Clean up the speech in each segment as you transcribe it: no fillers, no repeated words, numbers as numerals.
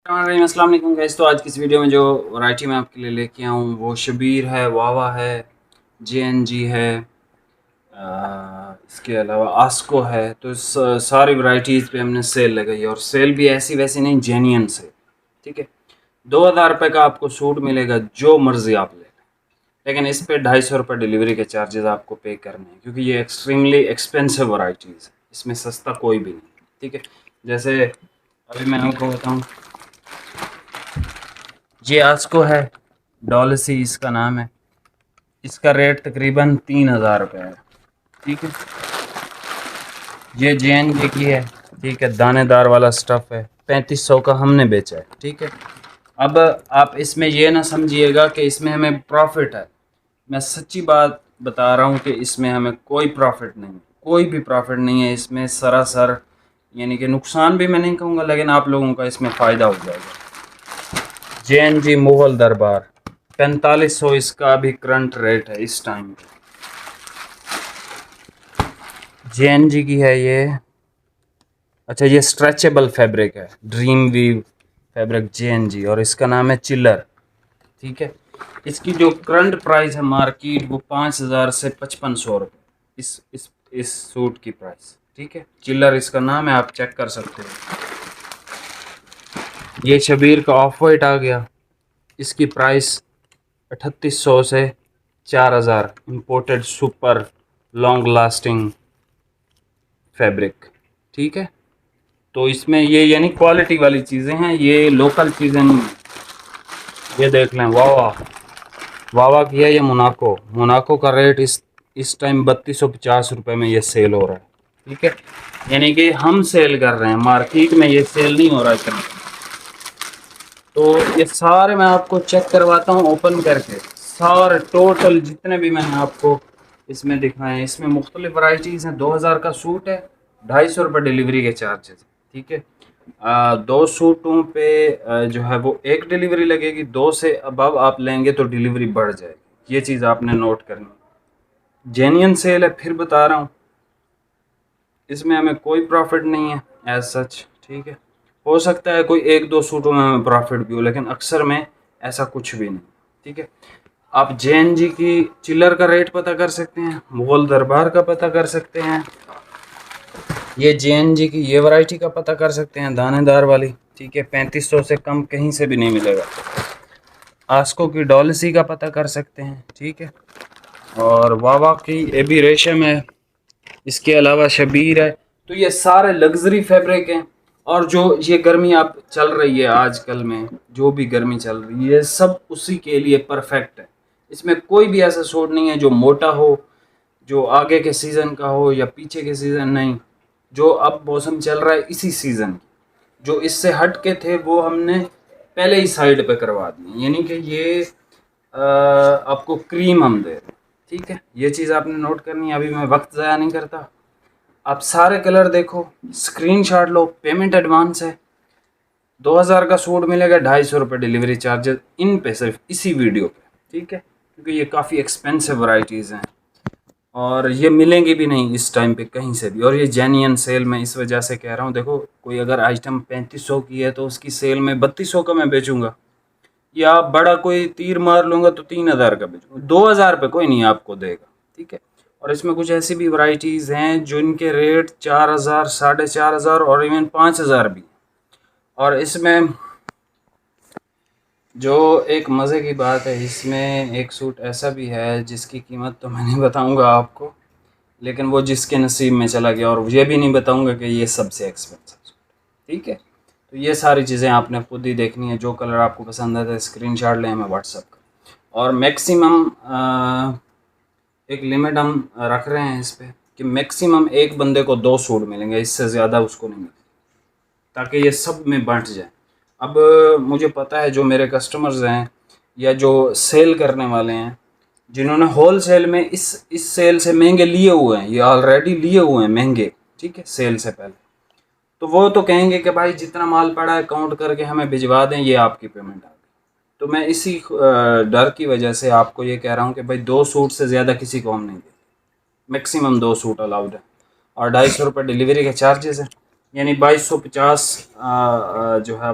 अस्सलाम वालेकुम गाइस। तो आज की इस वीडियो में जो वैरायटी मैं आपके लिए लेके आया हूँ वो शबीर है, वावा है, जेएनजी है, इसके अलावा आस्को है। तो सारी वैरायटीज़ पे हमने सेल लगाई है और सेल भी ऐसी वैसी नहीं, जेन्युइन से। ठीक है, 2000 रुपये का आपको सूट मिलेगा, जो मर्ज़ी आप ले लें। लेकिन इस पे 250 रुपये डिलीवरी के चार्जेस आपको पे करने हैं, क्योंकि ये एक्सट्रीमली एक्सपेंसिव वैरायटीज़ है, इसमें सस्ता कोई भी नहीं। ठीक है, जैसे अभी मैं आपको बताऊँ, ये आस्को है, डॉलसी इसका नाम है। इसका रेट तकरीबन 3000 रुपये है। ठीक है, ये JNJ की है। ठीक है, दानेदार वाला स्टफ़ है, 3500 का हमने बेचा है। ठीक है, अब आप इसमें ये ना समझिएगा कि इसमें हमें प्रॉफिट है। मैं सच्ची बात बता रहा हूँ कि इसमें हमें कोई प्रॉफिट नहीं, कोई भी प्रॉफिट नहीं है इसमें, सरासर। यानी कि नुकसान भी मैं नहीं कहूँगा, लेकिन आप लोगों का इसमें फ़ायदा हो जाएगा। JNJ मुग़ल दरबार 4500 इसका अभी करंट रेट है इस टाइम। JNJ की है ये। अच्छा, ये स्ट्रेचेबल फैब्रिक है, ड्रीम वीव फैब्रिक JNJ, और इसका नाम है चिल्लर। ठीक है, इसकी जो करंट प्राइस है मार्केट वो 5000 से 5500 रुपये इस सूट की प्राइस। ठीक है, चिल्लर इसका नाम है, आप चेक कर सकते हो। ये शबीर का ऑफ वाइट आ गया, इसकी प्राइस 3800 से 4000, imported super long lasting fabric. ठीक है, तो इसमें ये यानी क्वालिटी वाली चीज़ें हैं, ये लोकल चीज़ें नहीं हैं। ये देख लें, वावा वावा की है ये, मोनाको का रेट इस टाइम 3250 रुपये में ये सेल हो रहा है। ठीक है, यानी कि हम सेल कर रहे हैं, मार्केट में ये सेल नहीं हो रहा है इतना। तो ये सारे मैं आपको चेक करवाता हूँ ओपन करके, सारे टोटल जितने भी मैंने आपको इसमें दिखाए हैं। इसमें मुख्तलिफ वैरायटीज़ हैं। 2000 का सूट है, 250 रुपये डिलीवरी के चार्जेस। ठीक है, दो सूटों पे जो है वो एक डिलीवरी लगेगी, दो से अबव आप लेंगे तो डिलीवरी बढ़ जाएगी। ये चीज़ आपने नोट करनी। जेन्युइन सेल है, फिर बता रहा हूँ, इसमें हमें कोई प्रॉफिट नहीं है एज सच। ठीक है, हो सकता है कोई एक दो सूटों में हमें प्रॉफिट भी हो, लेकिन अक्सर में ऐसा कुछ भी नहीं। ठीक है, आप JNJ की चिल्लर का रेट पता कर सकते हैं, मुग़ल दरबार का पता कर सकते हैं, ये JNJ की ये वैरायटी का पता कर सकते हैं, दानेदार वाली। ठीक है, 3500 से कम कहीं से भी नहीं मिलेगा। आस्को की डॉलसी का पता कर सकते हैं। ठीक है, और वावा की एबी रेशम है, इसके अलावा शबीर है। तो ये सारे लग्जरी फैब्रिक हैं, और जो ये गर्मी आप चल रही है आजकल में, जो भी गर्मी चल रही है, सब उसी के लिए परफेक्ट है। इसमें कोई भी ऐसा सूट नहीं है जो मोटा हो, जो आगे के सीज़न का हो या पीछे के सीज़न, नहीं। जो अब मौसम चल रहा है इसी सीज़न की, जो इससे हट के थे वो हमने पहले ही साइड पे करवा दिए, यानी कि ये आपको क्रीम हम दे रहे हैं। ठीक है, ये चीज़ आपने नोट करनी है। अभी मैं वक्त ज़ाया नहीं करता, आप सारे कलर देखो, स्क्रीनशॉट लो, पेमेंट एडवांस है। 2000 का सूट मिलेगा, 250 रुपये डिलीवरी चार्जेस इन पे, सिर्फ इसी वीडियो पे। ठीक है, क्योंकि ये काफ़ी एक्सपेंसिव वैरायटीज़ हैं और ये मिलेंगी भी नहीं इस टाइम पे कहीं से भी। और ये जेन्युइन सेल में इस वजह से कह रहा हूँ, देखो कोई अगर आइटम 3500 की है तो उसकी सेल में 3200 का मैं बेचूंगा, या बड़ा कोई तीर मार लूँगा तो 3000 का बेचूंगा, 2000 पे कोई नहीं आपको देगा। ठीक है, और इसमें कुछ ऐसी भी वैरायटीज़ हैं जिनके रेट 4000, 4500 और इवन 5000 भी। और इसमें जो एक मज़े की बात है, इसमें एक सूट ऐसा भी है जिसकी कीमत तो मैं नहीं बताऊंगा आपको, लेकिन वो जिसके नसीब में चला गया, और ये भी नहीं बताऊंगा कि ये सबसे एक्सपेंसिव सूट। ठीक है, तो ये सारी चीज़ें आपने खुद ही देखनी है। जो कलर आपको पसंद आता है स्क्रीनशॉट लें, हमें व्हाट्सअप कर। और मैक्सिमम एक लिमिट हम रख रहे हैं इस पर कि मैक्सिमम एक बंदे को 2 सूट मिलेंगे, इससे ज़्यादा उसको नहीं मिलेंगे, ताकि ये सब में बांट जाए। अब मुझे पता है जो मेरे कस्टमर्स हैं या जो सेल करने वाले हैं, जिन्होंने होल सेल में इस सेल से महंगे लिए हुए हैं, ये ऑलरेडी लिए हुए हैं महंगे। ठीक है, सेल से पहले, तो वो तो कहेंगे कि भाई जितना माल पड़ा है काउंट करके हमें भिजवा दें, ये आपकी पेमेंट आ गई। तो मैं इसी डर की वजह से आपको ये कह रहा हूँ कि भाई 2 सूट से ज़्यादा किसी को हम नहीं देते, मैक्सिमम 2 सूट अलाउड है। और 250 रुपये डिलीवरी के चार्जेस हैं, यानी 2250 जो है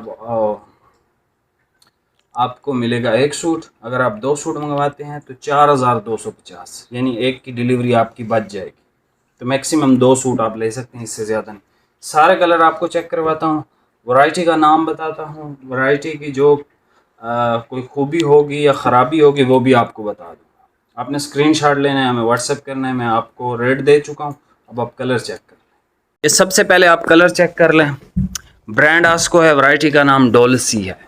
आपको मिलेगा एक सूट। अगर आप 2 सूट मंगवाते हैं तो 4250, यानी एक की डिलीवरी आपकी बच जाएगी। तो मैक्सिमम 2 सूट आप ले सकते हैं, इससे ज़्यादा नहीं। सारे कलर आपको चेक करवाता हूँ, वैरायटी का नाम बताता हूँ, वैरायटी की जो कोई खूबी होगी या ख़राबी होगी वो भी आपको बता दूँगा। आपने स्क्रीनशॉट लेना है, हमें व्हाट्सएप करना है, मैं आपको रेट दे चुका हूँ। अब आप कलर चेक कर लें। ये सबसे पहले आप कलर चेक कर लें। ब्रांड आस्को है, वैरायटी का नाम डॉलसी है,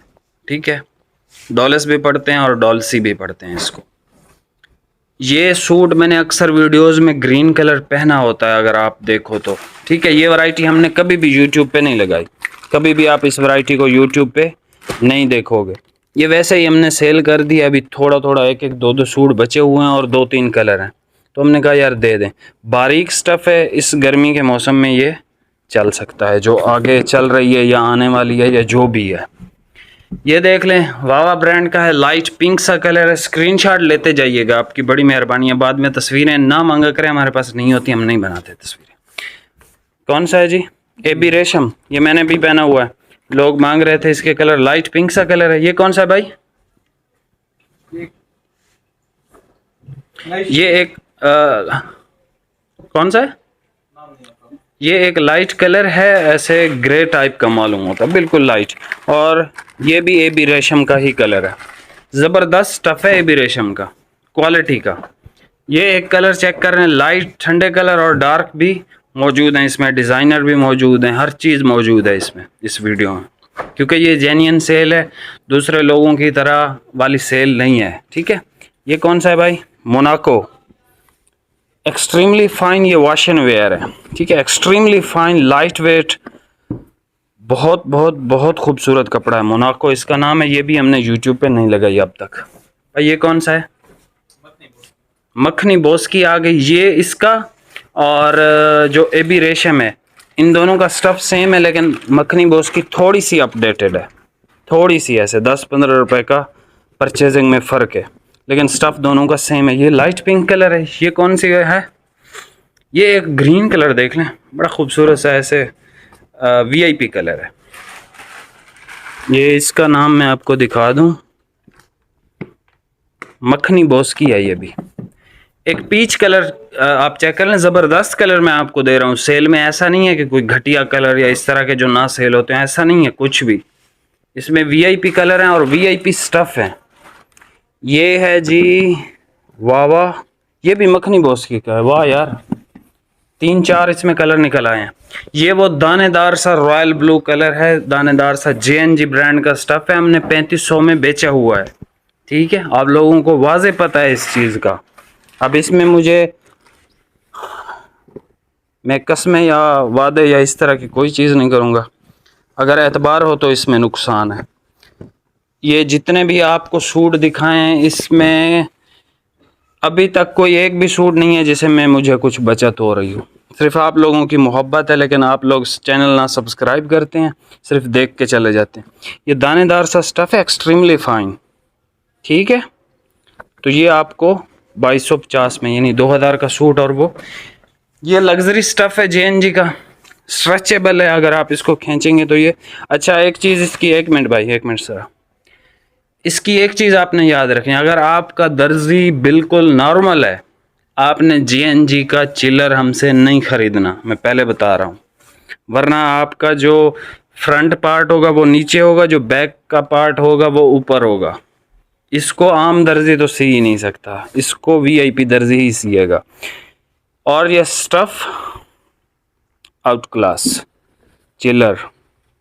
ठीक है। डॉलस भी पढ़ते हैं और डॉलसी भी पढ़ते हैं इसको। ये सूट मैंने अक्सर वीडियोस में ग्रीन कलर पहना होता है, अगर आप देखो तो, ठीक है। ये वैरायटी हमने कभी भी यूट्यूब पे नहीं लगाई, कभी भी आप इस वैरायटी को यूट्यूब पे नहीं देखोगे। ये वैसे ही हमने सेल कर दिया, अभी थोड़ा थोड़ा एक एक दो दो सूट बचे हुए हैं और 2-3 कलर हैं, तो हमने कहा यार दे दें। बारीक स्टफ़ है, इस गर्मी के मौसम में ये चल सकता है, जो आगे चल रही है या आने वाली है या जो भी है। ये देख लें, वावा ब्रांड का है, लाइट पिंक सा कलर है। स्क्रीनशॉट लेते जाइएगा, आपकी बड़ी मेहरबानी है। बाद में तस्वीरें ना मांगा करें, हमारे पास नहीं होती, हम नहीं बनाते तस्वीरें। कौन सा है जी? एबी रेशम। ये मैंने भी पहना हुआ है, लोग मांग रहे थे इसके कलर, लाइट पिंक सा कलर है। ये कौन सा है भाई? ये एक कौन सा है? ये एक लाइट कलर है, ऐसे ग्रे टाइप का मालूम होता है, बिल्कुल लाइट। और ये भी एबी रेशम का ही कलर है, ज़बरदस्त स्टफ़ है एबी रेशम का, क्वालिटी का। ये एक कलर चेक कर रहे हैं, लाइट ठंडे कलर और डार्क भी मौजूद हैं इसमें, डिज़ाइनर भी मौजूद हैं, हर चीज़ मौजूद है इसमें, इस वीडियो में, क्योंकि ये जेन्युइन सेल है, दूसरे लोगों की तरह वाली सेल नहीं है, ठीक है। ये कौन सा है भाई? मोनाको। एक्सट्रीमली फाइन, ये वॉश एंड वेयर है, ठीक है। एक्सट्रीमली फाइन, लाइट वेट, बहुत बहुत बहुत खूबसूरत कपड़ा है, मोनाको इसका नाम है। ये भी हमने यूट्यूब पे नहीं लगाई अब तक। भाई ये कौन सा है? मखनी बॉस की आ गई। ये इसका और जो एबी रेशम है, इन दोनों का स्टफ़ सेम है, लेकिन मखनी बॉस की थोड़ी सी अपडेटेड है, थोड़ी सी, ऐसे 10-15 रुपए का परचेजिंग में फ़र्क है, लेकिन स्टफ़ दोनों का सेम है। ये लाइट पिंक कलर है। ये कौन सी है? ये एक ग्रीन कलर देख लें, बड़ा खूबसूरत सा ऐसे वीआईपी कलर है। ये इसका नाम मैं आपको दिखा दूं, मखनी बॉस की है। ये भी एक पीच कलर, आप चेक कर लें, ज़बरदस्त कलर मैं आपको दे रहा हूँ सेल में। ऐसा नहीं है कि कोई घटिया कलर या इस तरह के जो ना सेल होते हैं, ऐसा नहीं है कुछ भी। इसमें वीआईपी कलर हैं और वीआईपी स्टफ़ है। ये है जी वाह वाह, ये भी मखनी बॉस की का है। वाह यार, 3-4 इसमें कलर निकल आए हैं। ये वो दानेदार सा रॉयल ब्लू कलर है, दानेदार सा, जेएनजी ब्रांड का स्टफ़ है, हमने 3500 में बेचा हुआ है, ठीक है। आप लोगों को वाज़े पता है इस चीज़ का। अब इसमें मैं कसमें या वादे या इस तरह की कोई चीज़ नहीं करूँगा, अगर एतबार हो तो इसमें नुकसान है। ये जितने भी आपको सूट दिखाएं हैं, इसमें अभी तक कोई एक भी सूट नहीं है जिसे मुझे कुछ बचत हो रही हो। सिर्फ आप लोगों की मोहब्बत है, लेकिन आप लोग चैनल ना सब्सक्राइब करते हैं, सिर्फ देख के चले जाते हैं। ये दानेदार सा स्टफ़ है, एक्सट्रीमली फाइन, ठीक है। तो ये आपको 2250 में, यानी 2000 का सूट। और वो ये लग्जरी स्टफ़ है जेएनजी का, स्ट्रेचेबल है, अगर आप इसको खींचेंगे तो ये अच्छा। एक चीज़ इसकी, 1 मिनट भाई, 1 मिनट सर, इसकी एक चीज़ आपने याद रखें, अगर आपका दर्जी बिल्कुल नॉर्मल है, आपने जेएनजी का चिलर हमसे नहीं ख़रीदना, मैं पहले बता रहा हूँ। वरना आपका जो फ्रंट पार्ट होगा वो नीचे होगा, जो बैक का पार्ट होगा वो ऊपर होगा। इसको आम दर्जी तो सी ही नहीं सकता, इसको वीआईपी दर्जी ही सिएगा। और ये स्टफ़ आउट क्लास चिलर,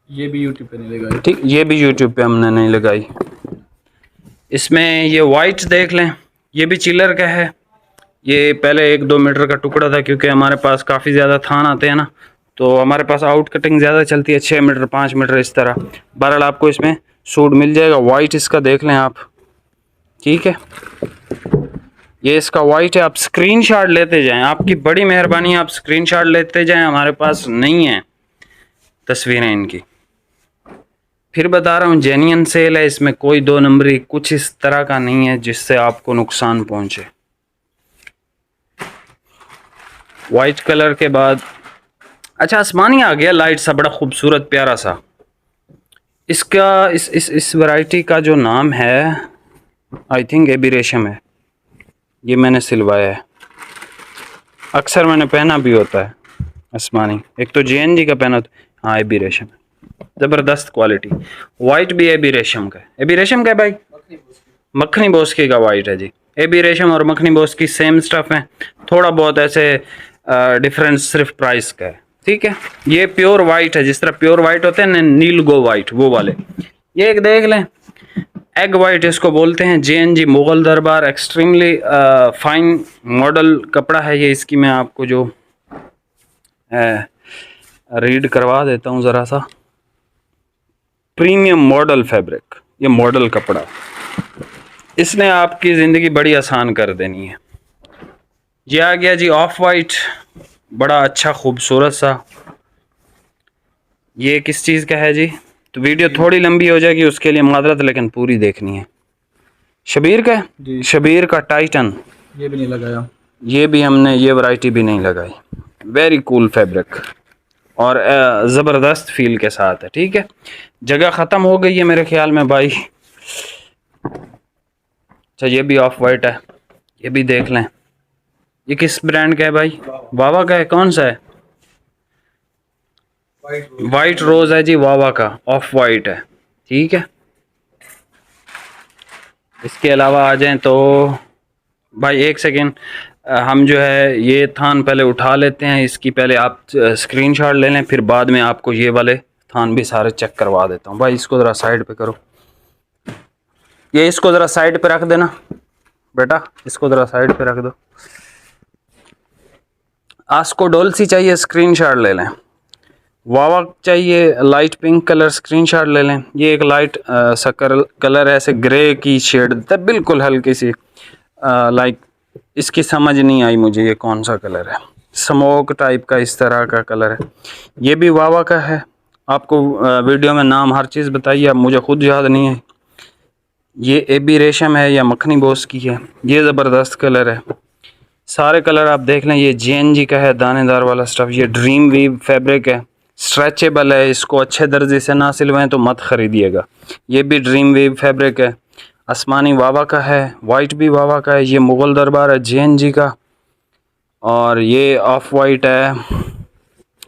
ये भी यूट्यूब पे नहीं लगाई, ठीक, ये भी यूट्यूब पे हमने नहीं लगाई। इसमें ये वाइट देख लें, ये भी चिलर का है। ये पहले 1-2 मीटर का टुकड़ा था, क्योंकि हमारे पास काफ़ी ज़्यादा थान आते हैं ना, तो हमारे पास आउट कटिंग ज़्यादा चलती है, 6 मीटर 5 मीटर इस तरह। बहरहाल आपको इसमें सूट मिल जाएगा। वाइट इसका देख लें आप, ठीक है। ये इसका वाइट है, आप स्क्रीनशॉट लेते जाएं, आपकी बड़ी मेहरबानी, आप स्क्रीनशॉट लेते जाएं, हमारे पास नहीं है तस्वीरें इनकी। फिर बता रहा हूँ, जेन्युइन सेल है, इसमें कोई 2 नंबरी कुछ इस तरह का नहीं है जिससे आपको नुकसान पहुंचे। वाइट कलर के बाद अच्छा आसमानी आ गया, लाइट सा, बड़ा खूबसूरत प्यारा सा। इसका इस वैरायटी का जो नाम है आई थिंक एबी रेशम है। ये मैंने सिलवाया है, अक्सर मैंने पहना भी होता है आसमानी। एक तो JNG का पहना था, हाँ एबी रेशम, ज़बरदस्त क्वालिटी। वाइट भी एबी रेशम का है। एबी रेशम का है भाई, मक्खनी बोस्की का वाइट है जी। एबी रेशम और मक्खनी बोस्की सेम स्टफ है, थोड़ा बहुत ऐसे डिफरेंस सिर्फ प्राइस का है, ठीक है। ये प्योर वाइट है, जिस तरह प्योर वाइट होते हैं ना, नील गो वाइट, वो वाले। ये एक देख लें, एग वाइट इसको बोलते हैं। JNG मुगल दरबार एक्सट्रीमली फाइन मॉडल कपड़ा है ये। इसकी मैं आपको जो रीड करवा देता हूँ ज़रा सा। प्रीमियम मॉडल फैब्रिक, ये मॉडल कपड़ा, इसने आपकी ज़िंदगी बड़ी आसान कर देनी है। ये आ गया जी ऑफ वाइट, बड़ा अच्छा खूबसूरत सा। ये किस चीज़ का है जी? तो वीडियो थोड़ी लंबी हो जाएगी, उसके लिए माजरत, लेकिन पूरी देखनी है। शबीर का है, शबीर का टाइटन। ये भी नहीं लगाया, ये भी हमने, ये वैरायटी भी नहीं लगाई। वेरी कूल फैब्रिक और ज़बरदस्त फील के साथ है, ठीक है। जगह ख़त्म हो गई है मेरे ख्याल में भाई। अच्छा ये भी ऑफ वाइट है, ये भी देख लें। ये किस ब्रांड का है भाई? वावा का है। कौन सा है? वाइट रोज है जी, वावा का ऑफ वाइट है, ठीक है। इसके अलावा आ जाएं तो भाई एक सेकेंड, हम जो है ये थान पहले उठा लेते हैं। इसकी पहले आप स्क्रीनशॉट ले लें, फिर बाद में आपको ये वाले थान भी सारे चेक करवा देता हूँ। भाई इसको ज़रा साइड पे करो, ये इसको ज़रा साइड पे रख देना बेटा, इसको ज़रा साइड पे रख दो। आस्को डोल्सी चाहिए, स्क्रीनशॉट ले लें। वावा चाहिए लाइट पिंक कलर, स्क्रीनशॉट ले लें। ये एक लाइट सा कलर है, ऐसे ग्रे की शेड, बिल्कुल हल्की सी लाइक, इसकी समझ नहीं आई मुझे ये कौन सा कलर है, स्मोक टाइप का इस तरह का कलर है। ये भी वावा का है। आपको वीडियो में नाम हर चीज़ बताइए, अब मुझे खुद याद नहीं है। ये एबी रेशम है या मखनी बोस की है। ये ज़बरदस्त कलर है, सारे कलर आप देख लें। ये JNG का है, दानेदार वाला स्टफ़। ये ड्रीम वीव फैब्रिक है, स्ट्रेचेबल है। इसको अच्छे दर्जे से ना सिलवाएं तो मत ख़रीदिएगा। ये भी ड्रीम वीव फैब्रिक है। आसमानी वावा का है, वाइट भी वावा का है। ये मुग़ल दरबार है JNG का, और ये ऑफ वाइट है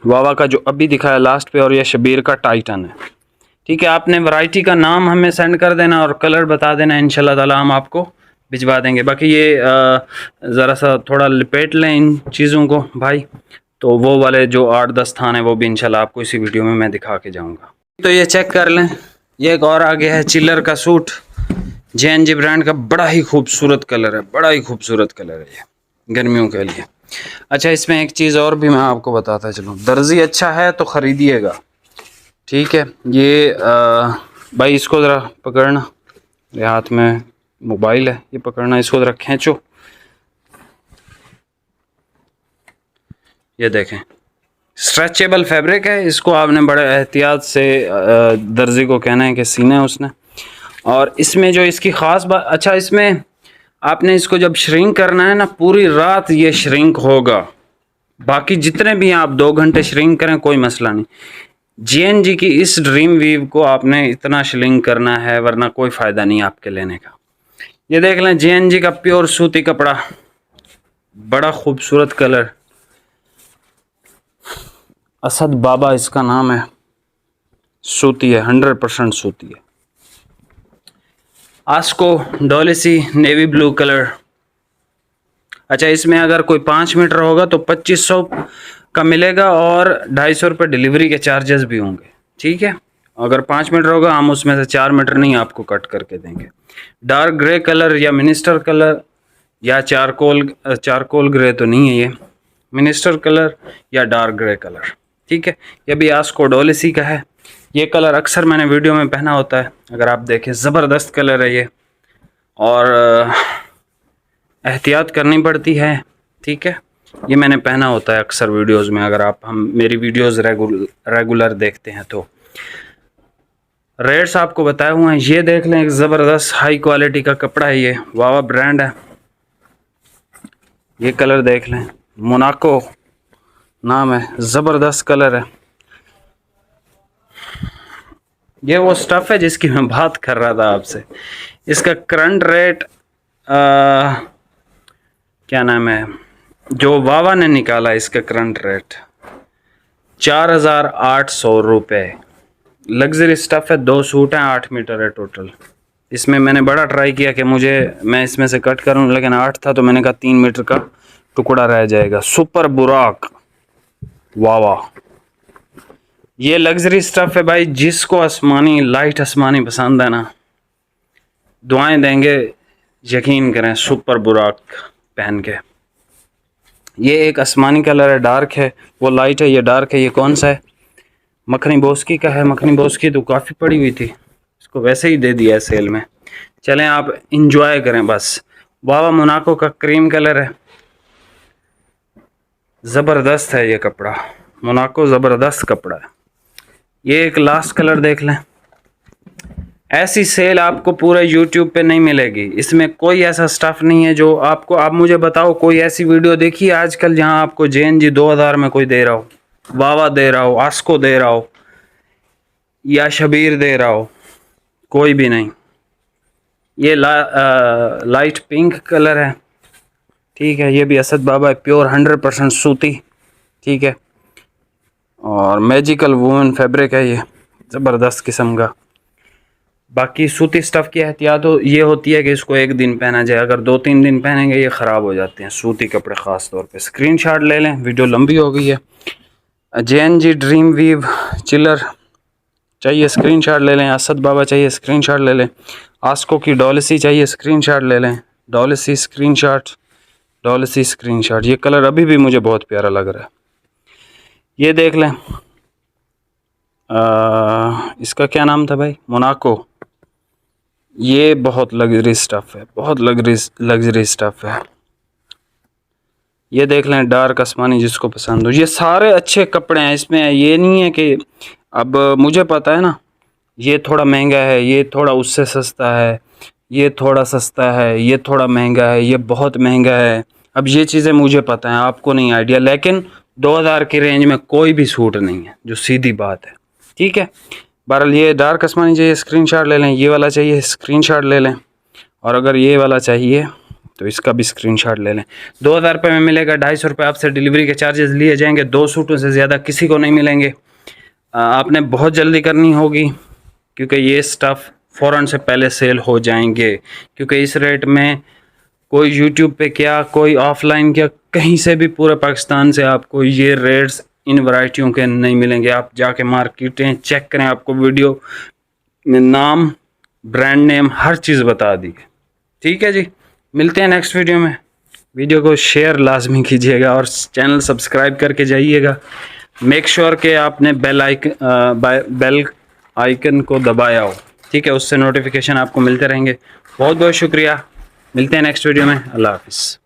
वावा का जो अभी दिखाया लास्ट पे, और ये शबीर का टाइटन है, ठीक है। आपने वैरायटी का नाम हमें सेंड कर देना और कलर बता देना, इंशाल्लाह ताला हम आपको भिजवा देंगे। बाकी ये ज़रा सा थोड़ा लिपेट लें इन चीज़ों को भाई, तो वो वाले जो 8-10 थान है वो भी इंशाल्लाह आपको इसी वीडियो में मैं दिखा के जाऊंगा। तो ये चेक कर लें, ये एक और आ गया है चिल्लर का सूट, JNG ब्रांड का। बड़ा ही खूबसूरत कलर है, बड़ा ही खूबसूरत कलर है ये गर्मियों के लिए। अच्छा इसमें एक चीज़ और भी मैं आपको बताता चलूँ, दर्जी अच्छा है तो ख़रीदिएगा, ठीक है। ये भाई इसको ज़रा पकड़ना, मेरे हाथ में मोबाइल है, ये पकड़ना, इसको ज़रा खींचो। ये देखें स्ट्रेचेबल फैब्रिक है, इसको आपने बड़े एहतियात से दर्जी को कहना है कि सीना है उसने। और इसमें जो इसकी ख़ास बात, अच्छा इसमें आपने इसको जब श्रिंक करना है ना, पूरी रात ये श्रिंक होगा। बाकी जितने भी आप 2 घंटे श्रिंक करें कोई मसला नहीं। JNG की इस ड्रीम वीव को आपने इतना श्रिंक करना है, वरना कोई फ़ायदा नहीं आपके लेने का। ये देख लें JNG का प्योर सूती कपड़ा, बड़ा खूबसूरत कलर, असद बाबा इसका नाम है। सूती है, 100% सूती है। आस्को डोलेसी नेवी ब्लू कलर। अच्छा इसमें अगर कोई 5 मीटर होगा तो 2500 का मिलेगा, और 250 रुपये डिलीवरी के चार्जेस भी होंगे, ठीक है। अगर 5 मीटर होगा हम उसमें से 4 मीटर नहीं आपको कट करके देंगे। डार्क ग्रे कलर या मिनिस्टर कलर या चारकोल ग्रे तो नहीं है, ये मिनिस्टर कलर या डार्क ग्रे कलर, ठीक है। ये भी आस्को डोलेसी का है। ये कलर अक्सर मैंने वीडियो में पहना होता है, अगर आप देखें ज़बरदस्त कलर है ये, और एहतियात करनी पड़ती है, ठीक है। ये मैंने पहना होता है अक्सर वीडियोस में, अगर आप मेरी वीडियोस रेगुलर देखते हैं तो। रेट्स आपको बताए हुए हैं। ये देख लें, एक ज़बरदस्त हाई क्वालिटी का कपड़ा है, ये वावा ब्रांड है। ये कलर देख लें, मोनाको नाम है, ज़बरदस्त कलर है। ये वो स्टफ़ है जिसकी मैं बात कर रहा था आपसे। इसका करंट रेट क्या नाम है, जो वावा ने निकाला इसका करंट रेट 4,800 रुपये। लग्जरी स्टफ़ है, 2 सूट हैं, 8 मीटर है टोटल। इसमें मैंने बड़ा ट्राई किया कि मैं इसमें से कट करूं, लेकिन 8 था तो मैंने कहा 3 मीटर का टुकड़ा रह जाएगा। सुपर बुराक वावा, ये लग्जरी स्टफ़ है भाई। जिसको आसमानी, लाइट आसमानी पसंद है ना, दुआएं देंगे, यकीन करें। सुपर बुराक पहन के, ये एक आसमानी कलर है, डार्क है, वो लाइट है, ये डार्क है। ये कौन सा है? मखनी बोस्की का है। मखनी बोस्की तो काफ़ी पड़ी हुई थी, इसको वैसे ही दे दिया है सेल में। चलें आप इंजॉय करें बस। वावा मोनाको का क्रीम कलर है, ज़बरदस्त है ये कपड़ा। मोनाको ज़बरदस्त कपड़ा है। ये एक लास्ट कलर देख लें। ऐसी सेल आपको पूरे YouTube पे नहीं मिलेगी। इसमें कोई ऐसा स्टफ़ नहीं है जो आपको, आप मुझे बताओ कोई ऐसी वीडियो देखी आजकल जहां आपको JNG 2000 में कोई दे रहा हो, वावा दे रहा हो, आस्को दे रहा हो या शबीर दे रहा हो? कोई भी नहीं। ये लाइट पिंक कलर है, ठीक है। ये भी असद बाबा है, प्योर 100% सूती, ठीक है। और मैजिकल वूवन फैब्रिक है, ये ज़बरदस्त किस्म का। बाकी सूती स्टफ़ की एहतियात ये होती है कि इसको एक दिन पहना जाए, अगर 2-3 दिन पहनेंगे ये ख़राब हो जाते हैं सूती कपड़े ख़ास तौर पे। स्क्रीनशॉट ले लें, वीडियो लंबी हो गई है। JNG ड्रीम वीव चिलर चाहिए, स्क्रीनशॉट ले लें। असद बाबा चाहिए, स्क्रीनशॉट ले लें। आस्को की डॉलसी चाहिए, स्क्रीनशॉट ले लें। डॉलसी स्क्रीनशॉट, डॉलसी स्क्रीनशॉट। ये कलर अभी भी मुझे बहुत प्यारा लग रहा है। ये देख लें, इसका क्या नाम था भाई? मोनाको। ये बहुत लग्जरी स्टफ़ है, बहुत लग्जरी स्टफ़ है। ये देख लें, डार्क आसमानी, जिसको पसंद हो। ये सारे अच्छे कपड़े हैं, इसमें ये नहीं है कि, अब मुझे पता है ना, ये थोड़ा महंगा है, ये थोड़ा उससे सस्ता है, ये थोड़ा सस्ता है, ये थोड़ा महंगा है, ये बहुत महंगा है। अब ये चीज़ें मुझे पता है, आपको नहीं आइडिया। लेकिन 2000 की रेंज में कोई भी सूट नहीं है, जो सीधी बात है, ठीक है। बहरहाल ये डार्क आसमानी चाहिए, स्क्रीनशॉट ले लें। ये वाला चाहिए, स्क्रीनशॉट ले लें। और अगर ये वाला चाहिए तो इसका भी स्क्रीनशॉट ले लें। 2000 रुपये में मिलेगा। 250 रुपये आपसे डिलीवरी के चार्जेस लिए जाएंगे। 2 सूटों से ज़्यादा किसी को नहीं मिलेंगे। आपने बहुत जल्दी करनी होगी, क्योंकि ये स्टफ़ फ़ौरन से पहले सेल हो जाएंगे। क्योंकि इस रेट में कोई YouTube पे क्या, कोई ऑफलाइन क्या, कहीं से भी पूरे पाकिस्तान से आपको ये रेट्स इन वैरायटियों के नहीं मिलेंगे। आप जाके मार्केटें चेक करें, आपको वीडियो में नाम, ब्रांड नेम, हर चीज़ बता दी। ठीक है जी, मिलते हैं नेक्स्ट वीडियो में। वीडियो को शेयर लाजमी कीजिएगा और चैनल सब्सक्राइब करके जाइएगा। मेक श्योर के आपने बेल आइकन को दबाया हो, ठीक है, उससे नोटिफिकेशन आपको मिलते रहेंगे। बहुत बहुत शुक्रिया, मिलते हैं नेक्स्ट वीडियो में। अल्लाह हाफिज़।